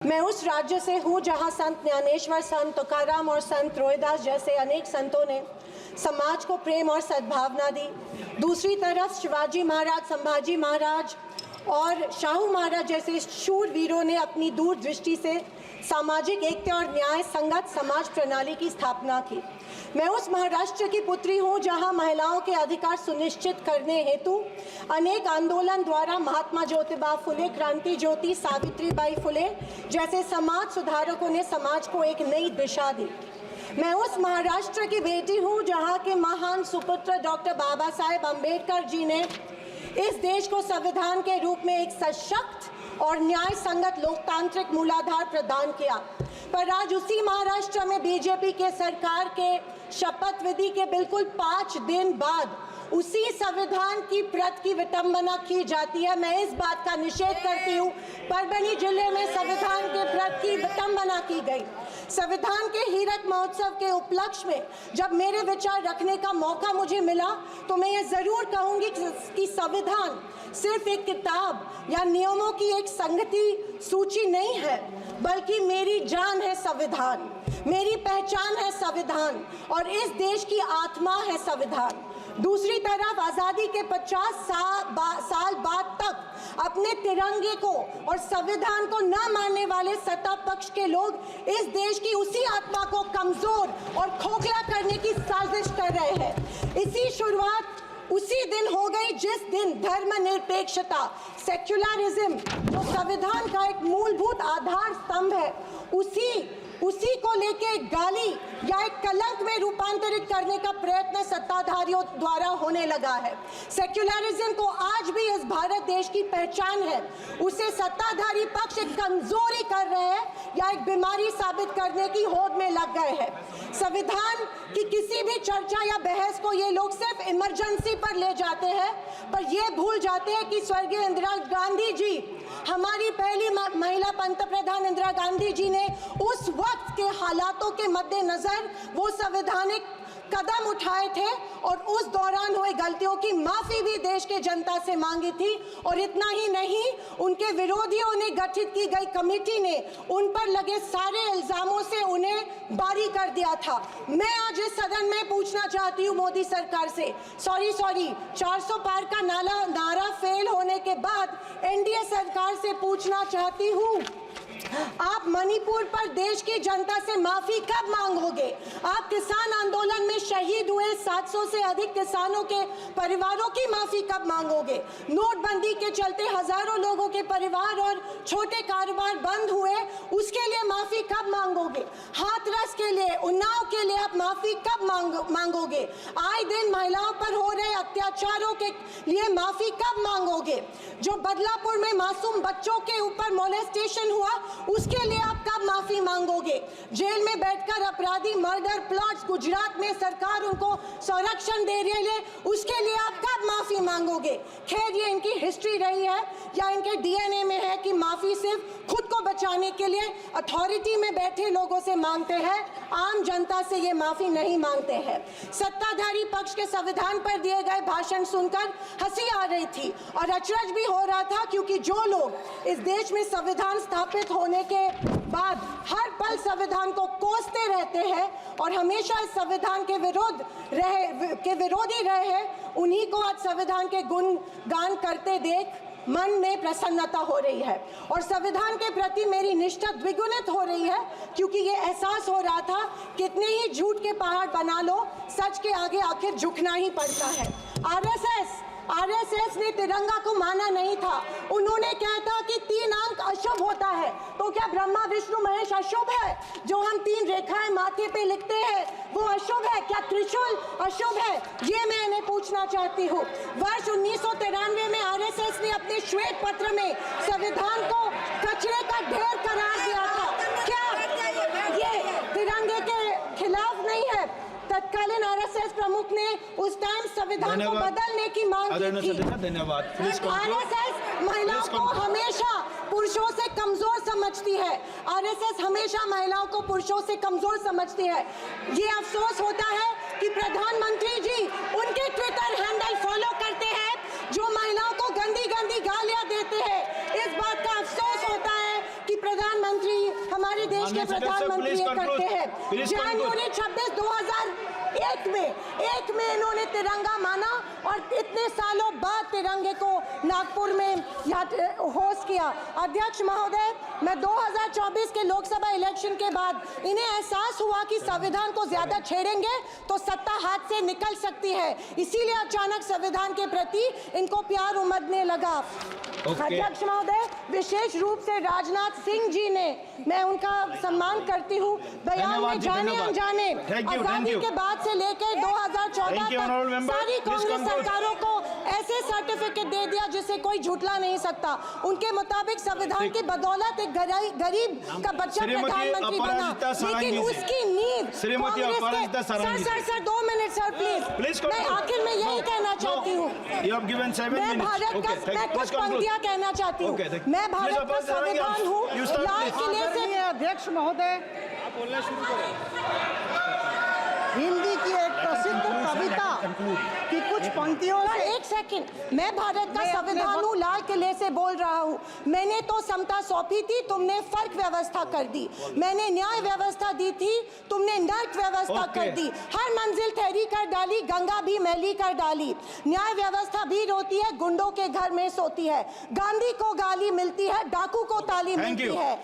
मैं उस राज्य से हूँ जहाँ संत ज्ञानेश्वर, संत तुकाराम और संत रोहिदास जैसे अनेक संतों ने समाज को प्रेम और सद्भावना दी। दूसरी तरफ शिवाजी महाराज, संभाजी महाराज और शाहू महाराज जैसे शूरवीरों ने अपनी दूरदृष्टि से सामाजिक एकता और न्याय संगत समाज प्रणाली की स्थापना की। मैं उस महाराष्ट्र की पुत्री हूँ जहाँ महिलाओं के अधिकार सुनिश्चित करने हेतु अनेक आंदोलन द्वारा महात्मा ज्योतिबा फुले, क्रांति ज्योति सावित्रीबाई फुले जैसे समाज सुधारकों ने समाज को एक नई दिशा दी। मैं उस महाराष्ट्र की बेटी हूँ जहाँ के महान सुपुत्र डॉक्टर बाबा साहेब अम्बेडकर जी ने इस देश को संविधान के रूप में एक सशक्त और न्याय संगत लोकतांत्रिक मूलाधार प्रदान किया। पर आज उसी महाराष्ट्र में बीजेपी के सरकार के शपथ विधि के बिल्कुल 5 दिन बाद उसी संविधान की प्रत की विटंबना की जाती है। मैं इस बात का निषेध करती हूँ। परभणी जिले में संविधान के प्रत की विटंबना की गई। संविधान के हीरक महोत्सव के उपलक्ष्य में जब मेरे विचार रखने का मौका मुझे मिला तो मैं ये जरूर कहूँगी कि संविधान सिर्फ एक किताब या नियमों की एक संगति सूची नहीं है, बल्कि मेरी जान है संविधान, मेरी पहचान है संविधान और इस देश की आत्मा है संविधान। दूसरी तरफ आज़ादी के 50 साल बाद तक अपने तिरंगे को और संविधान को न मानने वाले सत्ता पक्ष के लोग इस देश की उसी आत्मा को कमजोर और खोखला करने की साजिश कर रहे हैं। इसी शुरुआत उसी दिन हो गई जिस दिन धर्मनिरपेक्षता, सेक्युलरिज्म जो संविधान का एक मूलभूत आधार स्तंभ है, उसी को लेके एक गाली या एक कलंक में रूपांतरित करने का प्रयत्न सत्ताधारियों द्वारा होने लगा है। सेक्युलरिज्म को आज भी इस भारत देश की पहचान है, उसे सत्ताधारी पक्ष एक कमजोरी कर रहे हैं या एक बीमारी साबित करने की होड़ में लग गए हैं। संविधान की किसी भी चर्चा या बहस को ये लोग सिर्फ इमरजेंसी पर ले जाते हैं, पर ये भूल जाते हैं कि स्वर्गीय इंदिरा गांधी जी, हमारी पहली महिला पंतप्रधान इंदिरा गांधी जी ने उस वक्त के हालातों के मद्देनजर वो संवैधानिक कदम उठाए थे और उस दौरान हुए गलतियों की माफी भी देश के जनता से मांगी थी। और इतना ही नहीं, उनके विरोधियों ने गठित की गई कमेटी ने उन पर लगे सारे इल्जामों से उन्हें बारी कर दिया था। मैं आज इस सदन में पूछना चाहती हूँ मोदी सरकार से, सॉरी 400 पार का नारा फेल होने के बाद एनडीए सरकार से पूछना चाहती हूँ, आप मणिपुर पर देश की जनता से माफी कब मांगोगे? आप किसान आंदोलन में शहीद हुए 700 से अधिक किसानों के परिवारों की माफी कब मांगोगे? नोटबंदी के चलते हजारों लोगों के परिवार और छोटे कारोबार बंद हुए, उसके लिए माफी कब मांगोगे? हाथरस के लिए, उन्नाव के लिए आप माफी कब मांगोगे? आए दिन महिलाओं पर हो रहे अत्याचारों के लिए माफी कब मांगोगे? जो बदलापुर में मासूम बच्चों के ऊपर मोलेस्टेशन हुआ, उसके लिए आप कब माफी मांगोगे? जेल में बैठकर अपराधी मर्डर प्लॉट्स गुजरात में सरकार उनको संरक्षण दे रही है, उसके लिए आप कब माफी मांगोगे? खैर, ये इनकी हिस्ट्री रही है या इनके डीएनए में है कि माफी सिर्फ खुद को बचाने के लिए अथॉरिटी में बैठे लोगों से मांगते हैं, आम जनता से ये माफी नहीं मांगते हैं। सत्ताधारी पक्ष के संविधान पर दिए गए भाषण सुनकर हंसी आ रही थी और अचरज भी हो रहा था, क्योंकि जो लोग इस देश में संविधान स्थापित होने के बाद हर पल संविधान को कोसते रहते हैं और हमेशा इस संविधान के विरोधी रहे हैं, उन्हीं को आज संविधान के गुणगान करते देख मन में प्रसन्नता हो रही है और संविधान के प्रति मेरी निष्ठा द्विगुणित हो रही है, क्योंकि ये एहसास हो रहा था कितने ही झूठ के पहाड़ बना लो, सच के आगे आखिर झुकना ही पड़ता है। आरएसएस ने तिरंगा को माना नहीं था। उन्होंने कहा था कि 3 अंक अशुभ होता है, तो क्या ब्रह्मा विष्णु महेश अशुभ है? जो हम 3 रेखाएं माथे पे लिखते हैं वो अशुभ है? क्या त्रिशूल अशुभ है? ये मैं इन्हें पूछना चाहती हूँ। वर्ष 1993 में आरएसएस ने अपने श्वेत पत्र में संविधान को कचरे का ढेर करार दिया था। क्या ये तिरंगे के खिलाफ नहीं है? तत्कालीन आरएसएस प्रमुख ने उस टाइम संविधान को बदलने की मांग की थी। धन्यवाद। आरएसएस महिलाओं को हमेशा पुरुषों से कमजोर समझती है। आरएसएस हमेशा महिलाओं को पुरुषों से कमजोर समझती है। ये अफसोस होता है कि प्रधानमंत्री जी उनके ट्विटर हैंडल फॉलो करते हैं जो महिलाओं को गंदी गालियां देते हैं। इस बात का अफसोस होता है कि प्रधानमंत्री, हमारे देश के माननीय सदस्य, प्रधानमंत्री please ये conclude. करते हैं। Please conclude. जनवरी 26, 2001 में इन्होंने तिरंगा माना और इतने सालों बाद तिरंगे को नागपुर में होस्ट किया। अध्यक्ष महोदय, मैं 2024 के लोकसभा इलेक्शन के बाद इन्हें एहसास हुआ कि संविधान को ज्यादा छेड़ेंगे तो सत्ता हाथ से निकल सकती है, इसीलिए अचानक संविधान के प्रति इनको प्यार उमड़ने लगा। अध्यक्ष महोदय, विशेष रूप से राजनाथ सिंह जी ने, मैं उनका सम्मान करती हूँ, बयान में जाने अनजाने आजादी के बाद से लेकर 2014 तक सारी कांग्रेस सरकारों को ऐसे सर्टिफिकेट दे दिया जिसे कोई झुठला नहीं सकता। उनके मुताबिक संविधान की बदौलत एक गरीब का बच्चा प्रधानमंत्री बना, लेकिन उसकी नींव सर 2 मिनट सर प्लीज, मैं आखिर में यही कहना चाहती हूँ। मैं भारत का, मैं कुछ पंक्तियाँ कहना चाहती हूँ। मैं भारत का संविधान हूँ, लाल किले से। अध्यक्ष महोदय, हिंदी की एक प्रसिद्ध कविता की कुछ पंक्तियों से। एक सेकंड, मैं भारत का संविधान हूँ, लाल किले से बोल रहा हूँ। मैंने तो समता सौंपी थी, तुमने फर्क व्यवस्था कर दी। मैंने न्याय व्यवस्था दी थी, तुमने नर्क व्यवस्था कर दी। हर मंजिल ठहरी कर डाली, गंगा भी मैली कर डाली। न्याय व्यवस्था भी रोती है, गुंडों के घर में सोती है। गांधी को गाली मिलती है, डाकू को ताली मिलती है।